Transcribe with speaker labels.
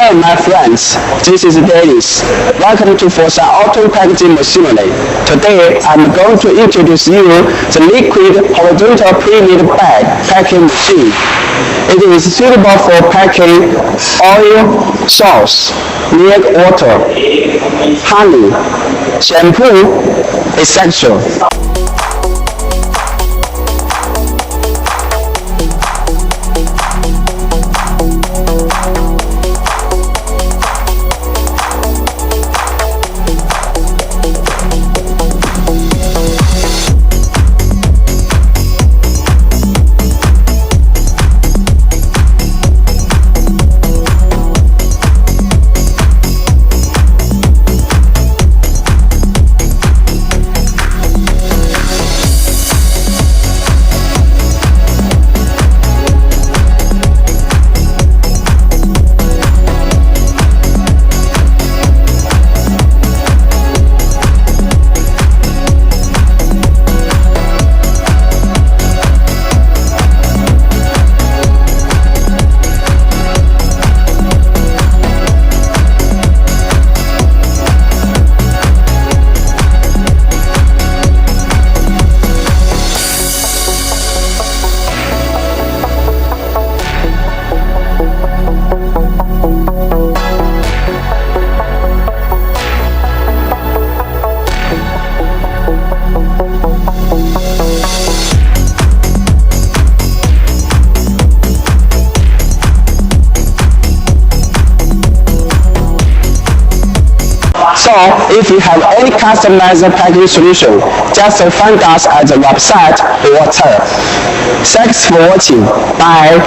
Speaker 1: Hello my friends, this is Dennis. Welcome to Forza Auto Packaging Machinery. Today I'm going to introduce you the liquid horizontal Premade bag packing machine. It is suitable for packing oil, sauce, milk water, honey, shampoo, etc. So, if you have any customized packaging solution, just find us at the website or tell. Thanks for watching. Bye.